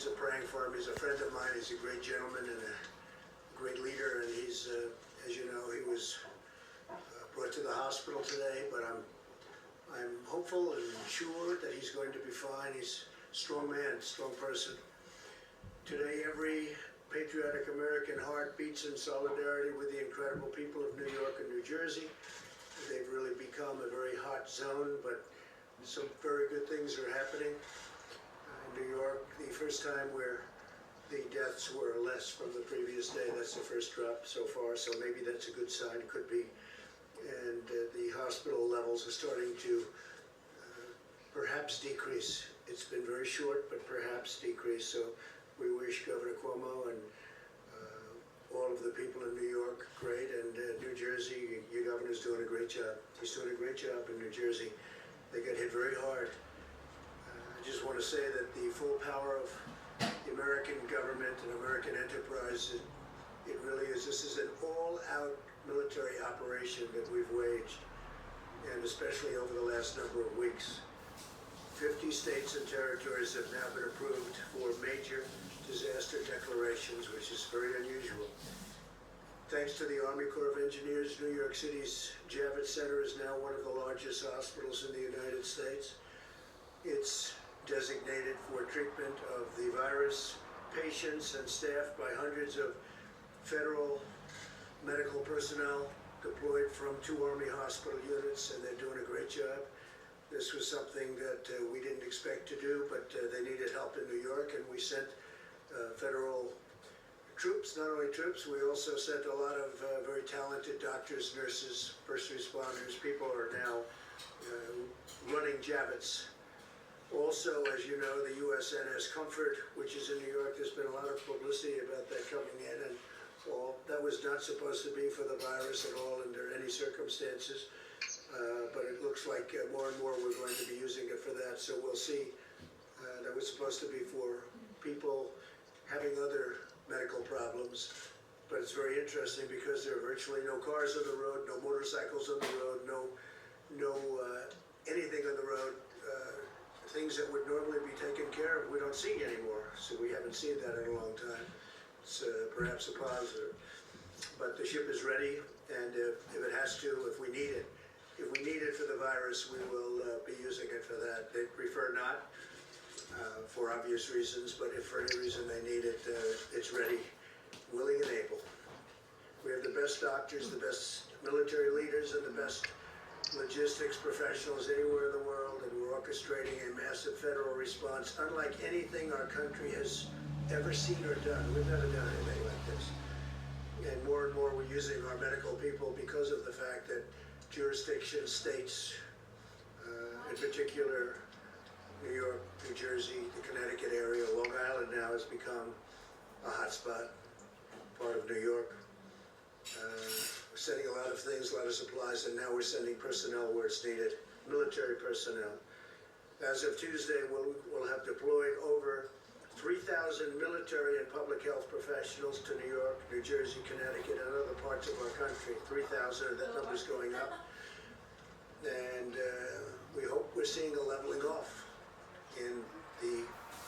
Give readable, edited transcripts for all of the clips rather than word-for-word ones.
Americans are praying for him. He's a friend of mine. He's a great gentleman and a great leader. And he's, as you know, he was brought to the hospital today. But I'm hopeful and sure that he's going to be fine. He's a strong man, strong person. Today, every patriotic American heart beats in solidarity with the incredible people of New York and New Jersey. They've really become a very hot zone, but some very good things are happening. In New York, the first time where the deaths were less from the previous day. That's the first drop so far, so maybe that's a good sign, could be. And the hospital levels are starting to perhaps decrease. It's been very short, but perhaps decrease. So we wish Governor Cuomo and all of the people in New York great, and New Jersey, your governor's doing a great job. He's doing a great job in New Jersey. They got hit very hard. I just want to say that the full power of the American government and American enterprise, it really is. This is an all-out military operation that we've waged, and especially over the last number of weeks. 50 states and territories have now been approved for major disaster declarations, which is very unusual. Thanks to the Army Corps of Engineers, New York City's Javits Center is now one of the largest hospitals in the United States. It's designated for treatment of the virus, patients and staffed by hundreds of federal medical personnel deployed from 2 Army hospital units, and they're doing a great job. This was something that we didn't expect to do, but they needed help in New York, and we sent federal troops. Not only troops, we also sent a lot of very talented doctors, nurses, first responders. People are now running Javits. Also, as you know, the USNS Comfort, which is in New York, there's been a lot of publicity about that coming in, and that was not supposed to be for the virus at all under any circumstances. But it looks like more and more we're going to be using it for that, so we'll see. That was supposed to be for people having other medical problems, but it's very interesting because there are virtually no cars on the road, no motorcycles on the road, no anything on the road. Things that would normally be taken care of, we don't see anymore, so we haven't seen that in a long time. It's perhaps a positive, but the ship is ready, and if it has to, if we need it for the virus, we will be using it for that. They prefer not, for obvious reasons, but if for any reason they need it, it's ready, willing and able. We have the best doctors, the best military leaders, and the best logistics professionals anywhere in the world, and we're orchestrating a massive federal response unlike anything our country has ever seen or done. We've never done anything like this. And more we're using our medical people because of the fact that jurisdictions, states, in particular New York, New Jersey, the Connecticut area, Long Island now has become a hotspot, part of New York. We're sending a lot of things, a lot of supplies, and now we're sending personnel where it's needed, military personnel. As of Tuesday, we'll have deployed over 3,000 military and public health professionals to New York, New Jersey, Connecticut, and other parts of our country. 3,000, that number's going up. And we hope we're seeing a leveling off in the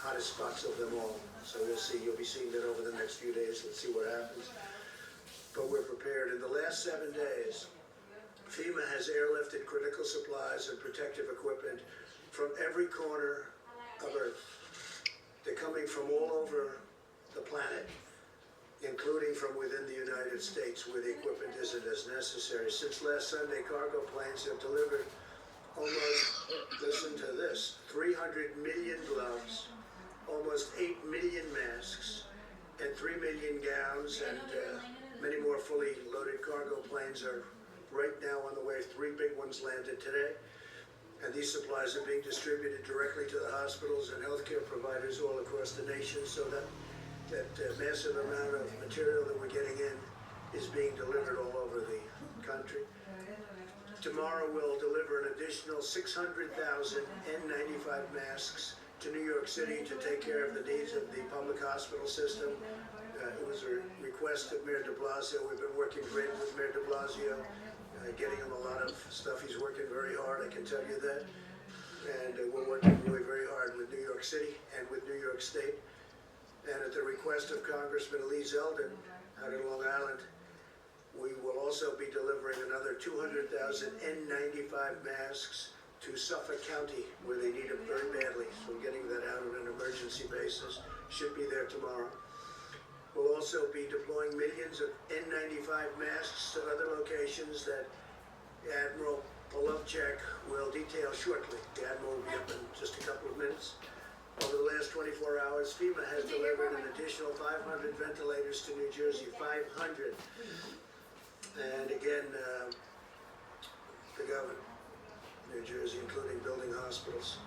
hottest spots of them all. So we'll see. You'll be seeing that over the next few days. Let's see what happens. But we're prepared. In the last 7 days, FEMA has airlifted critical supplies and protective equipment from every corner of Earth. They're coming from all over the planet, including from within the United States, where the equipment isn't as necessary. Since last Sunday, cargo planes have delivered almost, listen to this, 300 million gloves, almost 8 million masks, and 3 million gowns, and many more fully loaded cargo planes are right now on the way. 3 big ones landed today. And these supplies are being distributed directly to the hospitals and healthcare providers all across the nation, so that massive amount of material that we're getting in is being delivered all over the country. Tomorrow we'll deliver an additional 600,000 N95 masks to New York City to take care of the needs of the public hospital system. It was a request of Mayor de Blasio. We've been working great with Mayor de Blasio, getting him a lot of stuff. He's working very hard, I can tell you that. And we're working really very hard with New York City and with New York State And at the request of Congressman Lee Zeldin out in Long Island, we will also be delivering another 200,000 N95 masks to Suffolk County, where they need them very badly. So we're getting that out on an emergency basis. Should be there tomorrow. We'll also be deploying millions of N95 masks to other locations that Admiral Polovchak will detail shortly. The Admiral will be up in just a couple of minutes. Over the last 24 hours, FEMA has delivered an additional 500 ventilators to New Jersey, 500. And again, the governor, New Jersey, including building hospitals.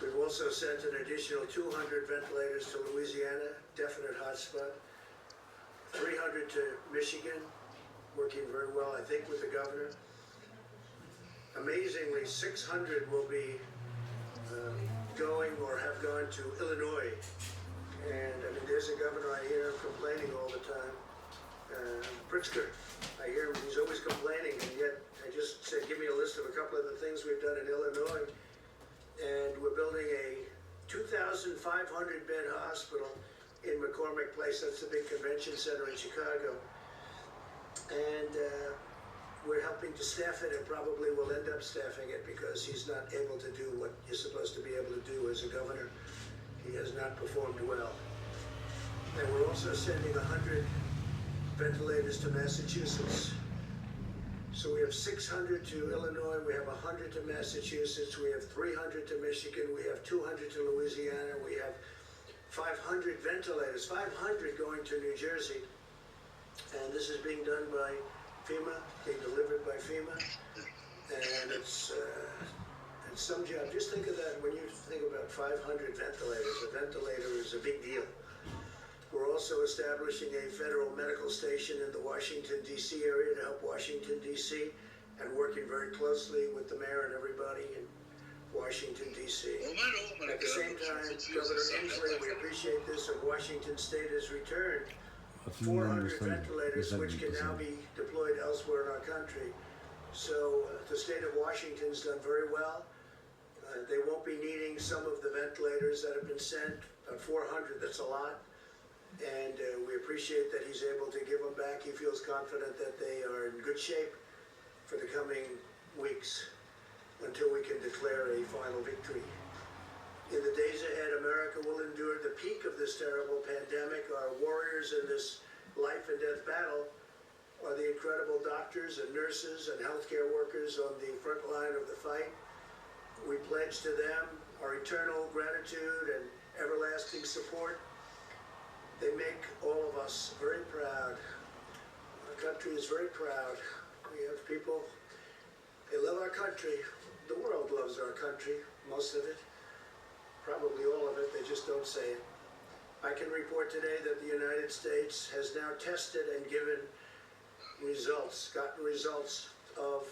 We've also sent an additional 200 ventilators to Louisiana, definite hotspot. 300 to Michigan, working very well, I think, with the governor. Amazingly, 600 will be going or have gone to Illinois. And I mean, there's a governor I hear complaining all the time, Pritzker. I hear he's always complaining, and yet I just said, give me a list of a couple of the things we've done in Illinois. And we're building a 2,500 bed hospital in McCormick Place. That's the big convention center in Chicago. And we're helping to staff it, and probably will end up staffing it because he's not able to do what you're supposed to be able to do as a governor. He has not performed well. And we're also sending 100 ventilators to Massachusetts. So we have 600 to Illinois, we have 100 to Massachusetts, we have 300 to Michigan, we have 200 to Louisiana, we have 500 ventilators, 500 going to New Jersey. And this is being done by FEMA, being delivered by FEMA. And it's some job. Just think of that when you think about 500 ventilators. A ventilator is a big deal. We're also establishing a federal medical station in the Washington, D.C. area to help Washington, D.C., and working very closely with the mayor and everybody in Washington, D.C. At the same time, Governor Inslee, we appreciate this, of Washington State has returned 400 ventilators, which can now be deployed elsewhere in our country. So the state of Washington's done very well. They won't be needing some of the ventilators that have been sent, 400, that's a lot. And we appreciate that he's able to give them back. He feels confident that they are in good shape for the coming weeks until we can declare a final victory. In the days ahead, America will endure the peak of this terrible pandemic. Our warriors in this life and death battle are the incredible doctors and nurses and healthcare workers on the front line of the fight. We pledge to them our eternal gratitude and everlasting support. They make all of us very proud. Our country is very proud. We have people, they love our country. The world loves our country, most of it. Probably all of it, they just don't say it. I can report today that the United States has now tested and given results, gotten results of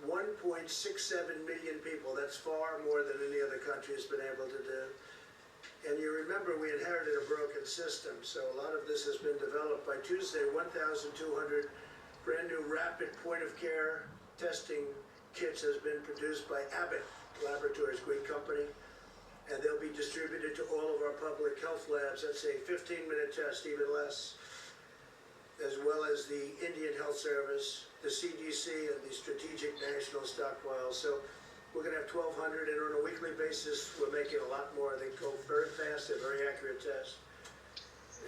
1.67 million people. That's far more than any other country has been able to do. And you remember we inherited a broken system, so a lot of this has been developed. By Tuesday, 1,200 brand new rapid point of care testing kits has been produced by Abbott Laboratories, great company. And they'll be distributed to all of our public health labs. That's a 15-minute test, even less, as well as the Indian Health Service, the CDC, and the Strategic National Stockpile. So we're going to have 1,200, and on a weekly basis, we're making a lot more. They go very fast, they're very accurate tests.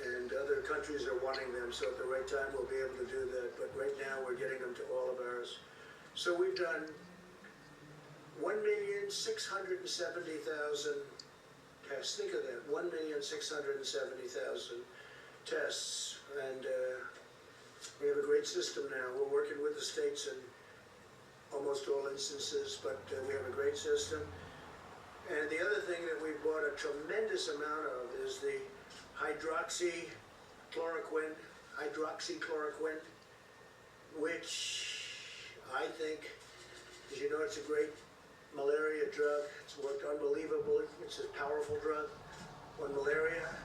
And other countries are wanting them, so at the right time, we'll be able to do that. But right now, we're getting them to all of ours. So we've done 1,670,000 tests. Think of that, 1,670,000 tests. And we have a great system now. We're working with the states in almost all instances, but we have a great system. And the other thing that we bought a tremendous amount of is the hydroxychloroquine, which I think, as you know, it's a great malaria drug. It's worked unbelievably. It's a powerful drug on malaria.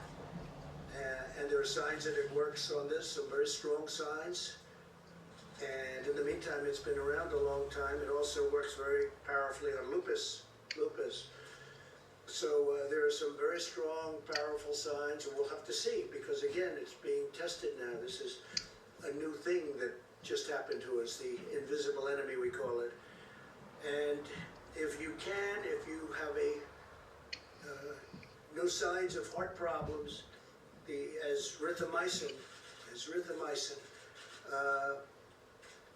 And there are signs that it works on this, some very strong signs. And in the meantime, it's been around a long time. It also works very powerfully on lupus. So there are some very strong, powerful signs, and we'll have to see, because again, it's being tested now. This is a new thing that just happened to us, the invisible enemy, we call it. And if you have no signs of heart problems, the azithromycin,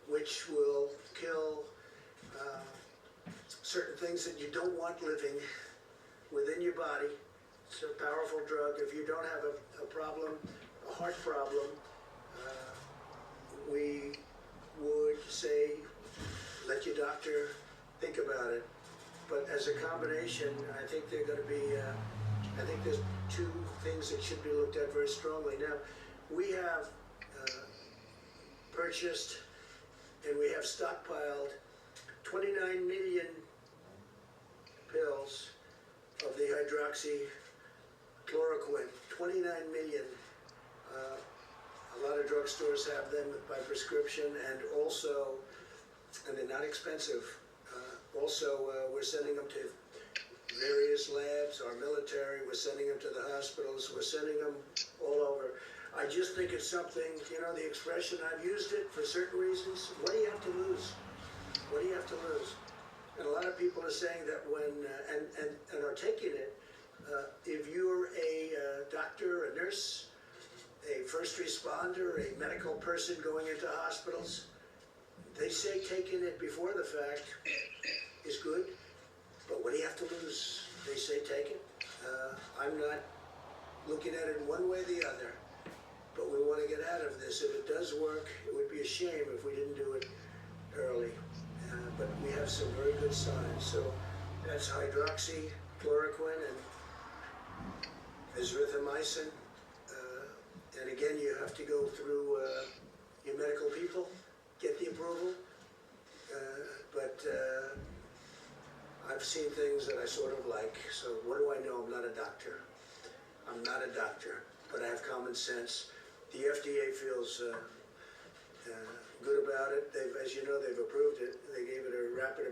which will kill certain things that you don't want living within your body. It's a powerful drug. If you don't have a problem, a heart problem, we would say let your doctor think about it. But as a combination, I think they're going to be, I think there's two things that should be looked at very strongly. Now, we have purchased and we have stockpiled 29 million pills of the hydroxychloroquine, 29 million. A lot of drugstores have them by prescription, and also, and they're not expensive. We're sending them to various labs, our military, we're sending them to the hospitals, we're sending them all over. I just think it's something, you know, the expression, I've used it for certain reasons. What do you have to lose? What do you have to lose? And a lot of people are saying that when, and are taking it, if you're a doctor, a nurse, a first responder, a medical person going into hospitals, they say taking it before the fact is good, but what do you have to lose? They say take it. I'm not looking at it one way or the other, but we want to get out of this. If it does work, it would be a shame if we didn't do it early. But we have some very good signs. So that's hydroxychloroquine and azithromycin. And again, you have to go through your medical people, get the approval. But I've seen things that I sort of like. So what do I know? I'm not a doctor. I'm not a doctor, but I have common sense. The FDA feels good about it. As you know, they've approved it. They gave it a rapid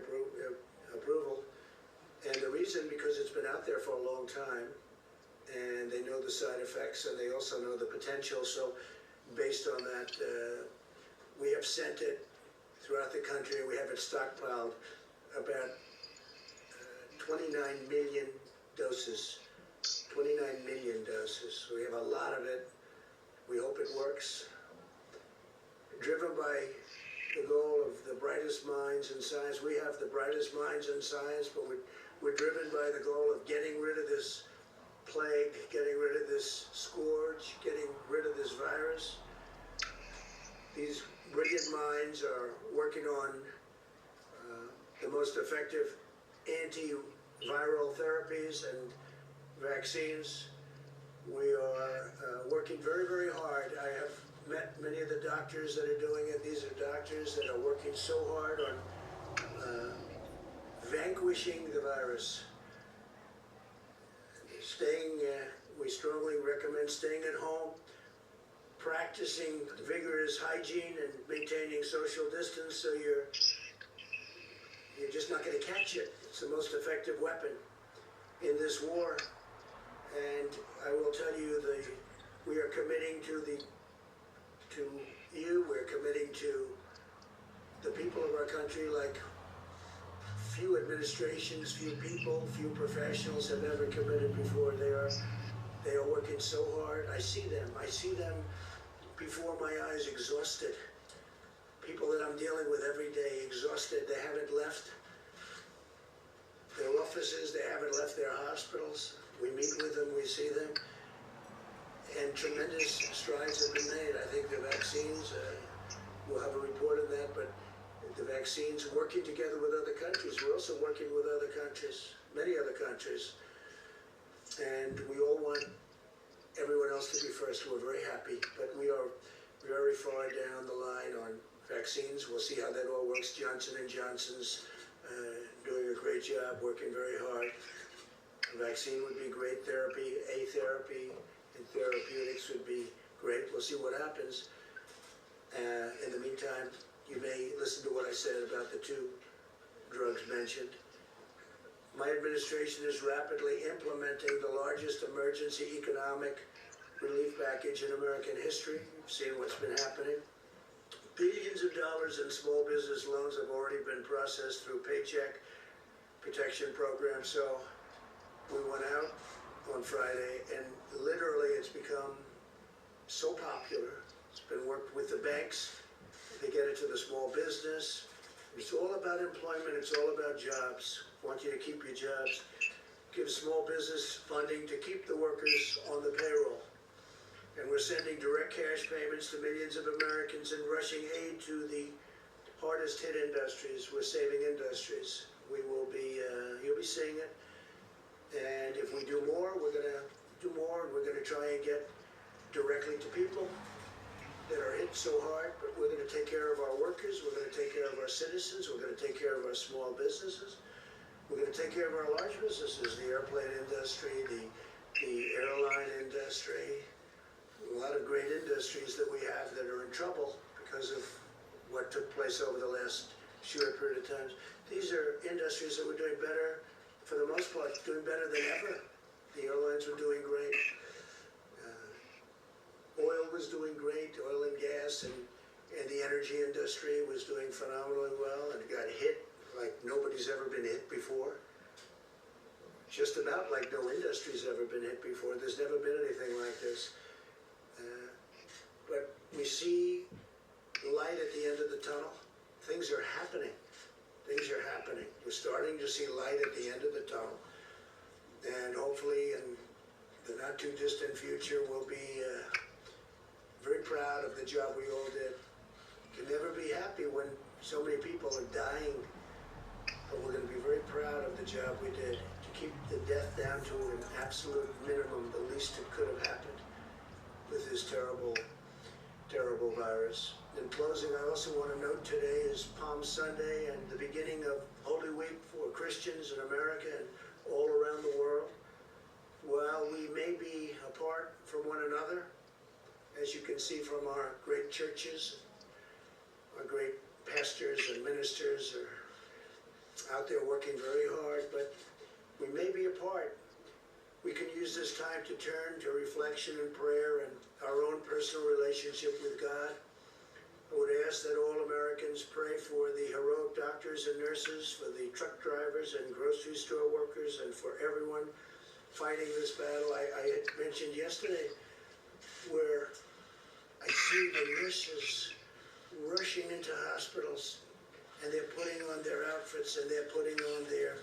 approval. And the reason, because it's been out there for a long time, and they know the side effects, and they also know the potential. So based on that, we have sent it throughout the country, and we have it stockpiled, about 29 million doses. 29 million doses. We have a lot of it. We hope it works. Driven by the goal of the brightest minds in science. We have the brightest minds in science, but we're driven by the goal of getting rid of this plague, getting rid of this scourge, getting rid of this virus. These brilliant minds are working on the most effective antiviral therapies and vaccines. We are working very, very hard. I have met many of the doctors that are doing it. These are doctors that are working so hard on vanquishing the virus. We strongly recommend staying at home, practicing vigorous hygiene and maintaining social distance, so you're just not going to catch it. It's the most effective weapon in this war. And I will tell you, we are committing to you, we're committing to the people of our country like few administrations, few people, few professionals have ever committed before. They are working so hard. I see them before my eyes, exhausted. People that I'm dealing with every day, exhausted. They haven't left their offices, they haven't left their hospitals. We meet with them, we see them, and tremendous strides have been made. I think the vaccines, we'll have a report on that, but the vaccines, working together with other countries. We're also working with other countries, many other countries, and we all want everyone else to be first. We're very happy, but we are very far down the line on vaccines. We'll see how that all works. Johnson & Johnson's doing a great job, working very hard. A vaccine would be great therapy. A therapy and therapeutics would be great. We'll see what happens. In the meantime, you may listen to what I said about the two drugs mentioned. My administration is rapidly implementing the largest emergency economic relief package in American history. You've seen what's been happening. Billions of dollars in small business loans have already been processed through Paycheck Protection Program. So we went out on Friday and literally it's become so popular. It's been worked with the banks. They get it to the small business. It's all about employment. It's all about jobs. I want you to keep your jobs. Give small business funding to keep the workers on the payroll. And we're sending direct cash payments to millions of Americans and rushing aid to the hardest hit industries. We're saving industries. We will be, you'll be seeing it. And if we do more, we're gonna do more, and we're gonna try and get directly to people that are hit so hard, but we're gonna take care of our workers, we're gonna take care of our citizens, we're gonna take care of our small businesses, we're gonna take care of our large businesses, the airplane industry, the airline industry, a lot of great industries that we have that are in trouble because of what took place over the last short period of time. These are industries that were doing better, for the most part, doing better than ever. The airlines were doing great. Oil was doing great, oil and gas, and the energy industry was doing phenomenally well, and it got hit like nobody's ever been hit before. Just about like no industry's ever been hit before. There's never been anything like this. But we see light at the end of the tunnel. Things are happening. Things are happening. We're starting to see light at the end of the tunnel. And hopefully in the not too distant future, we'll be very proud of the job we all did. Can never be happy when so many people are dying, but we're going to be very proud of the job we did to keep the death down to an absolute minimum, the least it could have happened with this terrible, terrible virus. In closing, I also want to note today is Palm Sunday and the beginning of Holy Week for Christians in America and all around the world. While we may be apart from one another, as you can see from our great churches, our great pastors and ministers are out there working very hard, but we may be apart. We can use this time to turn to reflection and prayer and our own personal relationship with God. I would ask that all Americans pray for the heroic doctors and nurses, for the truck drivers and grocery store workers, and for everyone fighting this battle. I had mentioned yesterday where I see the nurses rushing into hospitals, and they're putting on their outfits and they're putting on their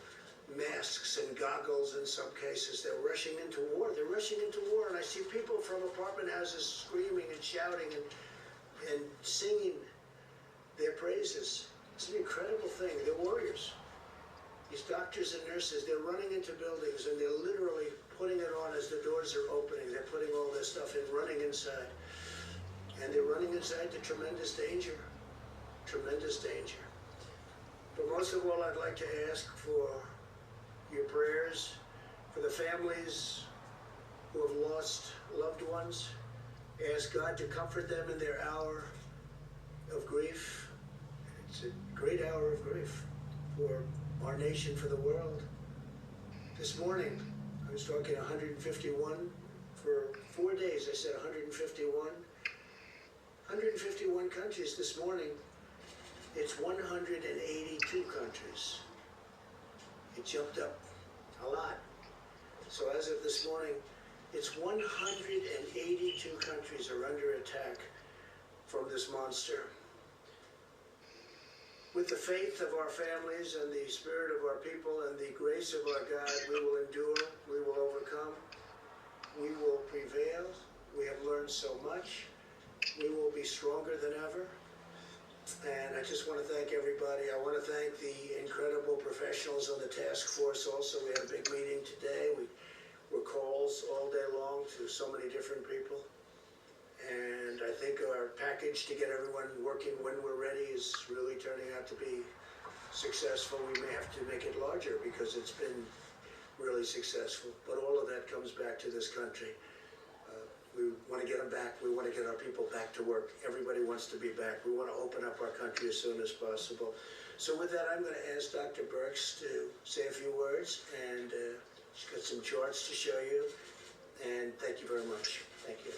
masks and goggles in some cases. They're rushing into war. They're rushing into war. And I see people from apartment houses screaming and shouting and singing their praises. It's an incredible thing. They're warriors. These doctors and nurses, they're running into buildings and they're literally putting it on as the doors are opening. They're putting all their stuff in, running inside. And they're running inside to tremendous danger. Tremendous danger. But most of all, I'd like to ask for your prayers for the families who have lost loved ones. Ask God to comfort them in their hour of grief. It's a great hour of grief for our nation, for the world. This morning, I was talking 151 for 4 days. I said 151. 151 countries this morning. It's 182 countries. It jumped up a lot. So as of this morning, it's 182 countries are under attack from this monster. With the faith of our families and the spirit of our people and the grace of our God, we will endure, we will overcome, we will prevail. We have learned so much. We will be stronger than ever. And I just want to thank everybody. I want to thank the incredible professionals on the task force also. We had a big meeting today. We were calls all day long to so many different people. And I think our package to get everyone working when we're ready is really turning out to be successful. We may have to make it larger because it's been really successful. But all of that comes back to this country. We want to get them back. We want to get our people back to work. Everybody wants to be back. We want to open up our country as soon as possible. So with that, I'm going to ask Dr. Burks to say a few words, and she's got some charts to show you. And thank you very much. Thank you.